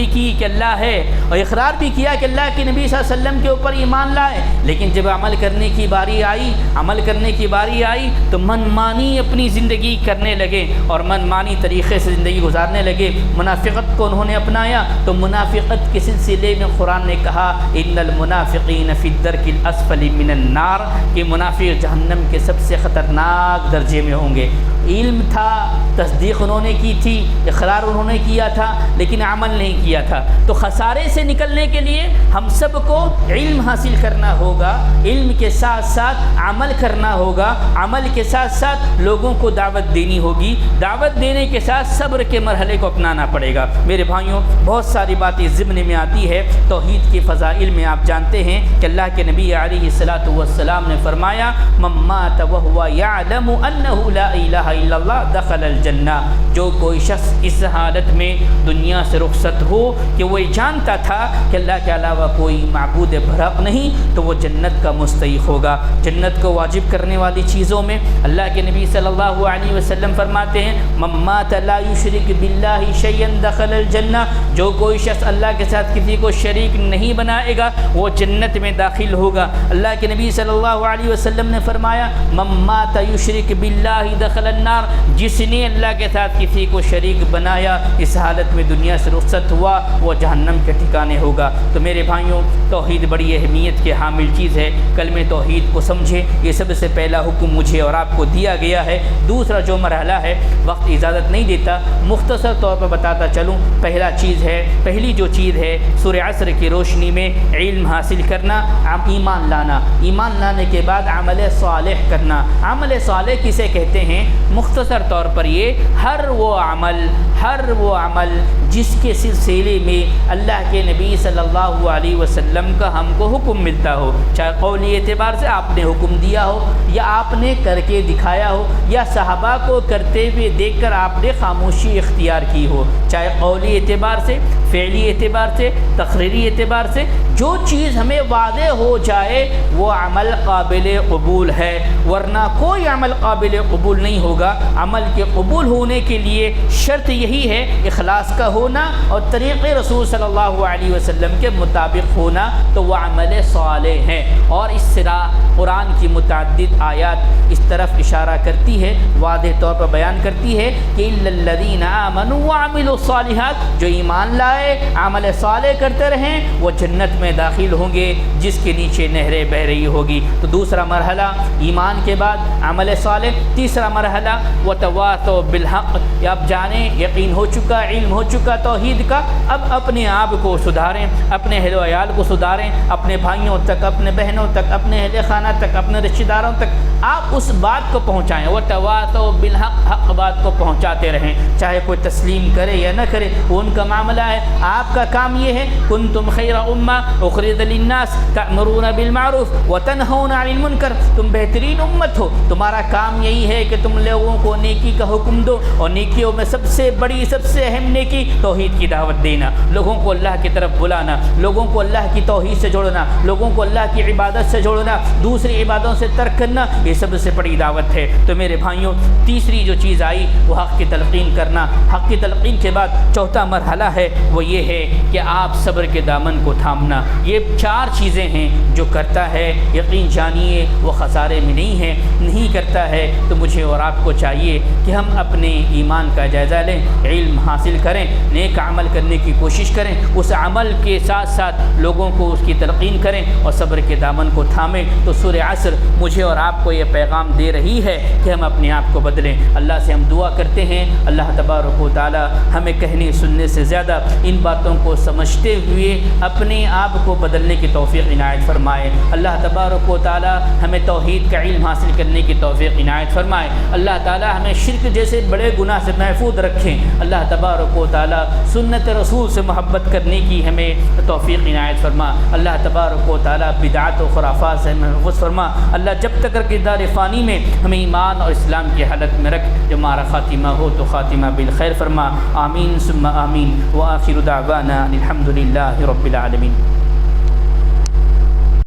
کی کہ اللہ ہے، اور اقرار بھی کیا کہ اللہ کے نبی صلی اللہ علیہ وسلم کے اوپر ایمان لائے، لیکن جب عمل کرنے کی باری آئی تو من مانی اپنی زندگی کرنے لگے اور من مانی طریقے سے زندگی گزارنے لگے۔ منافقت کو انہوں نے اپنایا، تو منافقت کے سلسلے میں قرآن نے کہا ان المنافقین فی الدرک الاسفل من النار، کہ منافق جہنم کے سب سے خطرناک درجے میں ہوں گے۔ علم تھا، تصدیق انہوں نے کی تھی، اقرار انہوں نے کیا تھا، لیکن عمل نہیں کیا تھا۔ تو خسارے سے نکلنے کے لیے ہم سب کو علم حاصل کرنا ہوگا، علم کے ساتھ ساتھ عمل کرنا ہوگا، عمل کے ساتھ ساتھ لوگوں کو دعوت دینی ہوگی، دعوت دینے کے ساتھ صبر کے مرحلے کو اپنانا پڑے گا۔ میرے بھائیوں، بہت ساری باتیں ضمن میں آتی ہے۔ توحید کے فضائل میں آپ جانتے ہیں کہ اللہ کے نبی علیہ الصلاۃ والسلام نے فرمایا من مات وهو يعلم انه لا الہ الا اللہ دخل الجنہ، جو کوئی شخص اس حالت میں دنیا سے رخصت ہو کہ وہ جانتا تھا کہ اللہ کے علاوہ کوئی معبود برحق نہیں، تو وہ جنت کا مستحق ہوگا۔ جنت کو واجب کرنے والی چیزوں میں اللہ کے نبی صلی اللہ علیہ وسلم فرماتے ہیں من مات لا یشرک باللہ شیئا دخل الجنہ، جو کوئی شخص اللہ کے ساتھ کسی کو شریک نہیں بنائے گا وہ جنت میں داخل ہوگا۔ اللہ کے نبی صلی اللہ علیہ وسلم نے فرمایا من مات یشرک باللہ دخل النار، جس نے اللہ کے ساتھ کسی کو شریک بنایا اس حالت میں دنیا سے رخصت ہوا وہ جہنم کے ٹھکانے ہوگا۔ تو میرے بھائیوں، توحید بڑی اہمیت کے حامل چیز ہے۔ کلمہ توحید کو سمجھے، یہ سب سے پہلا حکم مجھے اور آپ کو دیا گیا ہے۔ دوسرا جو مرحلہ ہے، وقت اجازت نہیں دیتا، مختصر طور پر بتاتا چلوں۔ پہلی جو چیز ہے سورہ عصر کی روشنی میں علم حاصل کرنا، ایمان لانا، ایمان لانے کے بعد عمل صالح کرنا۔ عمل صالح کسے کہتے ہیں؟ مختصر طور پر یہ ہر وہ عمل جس کے سلسلے میں اللہ کے نبی صلی اللہ علیہ وسلم کا ہم کو حکم ملتا ہو، چاہے قولی اعتبار سے آپ نے حکم دیا ہو یا آپ نے کر کے دکھایا ہو یا صحابہ کو کرتے ہوئے دیکھ کر آپ نے خاموشی اختیار کی ہو، چاہے قولی اعتبار سے، فعلی اعتبار سے، تقریری اعتبار سے، جو چیز ہمیں واضح ہو جائے وہ عمل قابل قبول ہے، ورنہ کوئی عمل قابل قبول نہیں ہوگا۔ عمل کے قبول ہونے کے لیے شرط یہی ہے اخلاص کا ہونا اور طریق رسول صلی اللہ علیہ وسلم کے مطابق ہونا، تو وہ عمل صالح ہے۔ اور اس طرح قرآن کی متعدد آیات اس طرف اشارہ کرتی ہے، واضح طور پر بیان کرتی ہے کہ الا الذین آمنوا وعملوا الصالحات، جو ایمان لائے عمل صالح کرتے رہیں وہ جنت میں داخل ہوں گے جس کے نیچے نہریں بہہ رہی ہوگی۔ تو دوسرا مرحلہ ایمان کے بعد عمل صالح، تیسرا مرحلہ وتواصوا بالحق، اب جانیں یقین ہو چکا، علم ہو چکا توحید کا، اب اپنے آپ کو سدھاریں، اپنے اہل و عیال کو سدھاریں، اپنے بھائیوں تک، اپنے بہنوں تک، اپنے اہل خانہ تک، اپنے رشتہ داروں تک آپ اس بات کو پہنچائیں، وتواصوا بالحق، حق بات کو پہنچاتے رہیں، چاہے کوئی تسلیم کرے یا نہ کرے وہ ان کا معاملہ ہے۔ آپ کا کام یہ ہے کنتم خیر امہ اخرجت للناس تأمرون بالمعروف وتنہون عن المنکر، تم بہترین امت ہو، تمہارا کام یہی ہے کہ تم لوگوں کو نیکی کا حکم دو، اور نیکیوں میں سب سے بڑی، سب سے اہم نیکی توحید کی دعوت دینا، لوگوں کو اللہ کی طرف بلانا، لوگوں کو اللہ کی توحید سے جوڑنا، لوگوں کو اللہ کی عبادت سے جوڑنا، دوسری عبادتوں سے ترک کرنا، یہ سب سے بڑی دعوت ہے۔ تو میرے بھائیوں، تیسری جو چیز آئی وہ حق کی تلقین کرنا۔ حق کی تلقین کے بعد چوتھا مرحلہ ہے وہ یہ ہے کہ آپ صبر کے دامن کو تھامنا۔ یہ چار چیزیں ہیں جو کرتا ہے یقین جانیے وہ خسارے میں نہیں کرتا ہے۔ تو مجھے اور آپ کو چاہیے کہ ہم اپنے ایمان کا جائزہ لیں، علم حاصل کریں، نیک عمل کرنے کی کوشش کریں، اس عمل کے ساتھ ساتھ لوگوں کو اس کی تلقین کریں اور صبر کے دامن کو تھامیں۔ تو سورہ عصر مجھے اور آپ کو یہ پیغام دے رہی ہے کہ ہم اپنے آپ کو بدلیں۔ اللہ سے ہم دعا کرتے ہیں اللہ تبارک و تعالی ہمیں کہنے سننے سے زیادہ ان باتوں کو سمجھتے ہوئے اپنے آپ کو بدلنے کی توفیق عنایت فرمائے۔ اللہ تبارک و تعالی ہمیں توحید کا علم حاصل کرنے کی توفیق عنایت فرمائے۔ اللہ تعالی ہمیں شرک جیسے بڑے گناہ سے محفوظ رکھیں۔ اللہ تبارک و تعالی سنت رسول سے محبت کرنے کی ہمیں توفیق عنایت فرما۔ اللہ تبارک و تعالی بدعات و خرافات سے محفوظ فرما۔ اللہ جب تک کردار فانی میں ہمیں ایمان اور اسلام کی حالت میں رکھ، جو ہمارا خاتمہ ہو تو خاتمہ بالخیر فرما۔ آمین ثم آمین، وآخر دعوانا الحمد للہ رب العالمین۔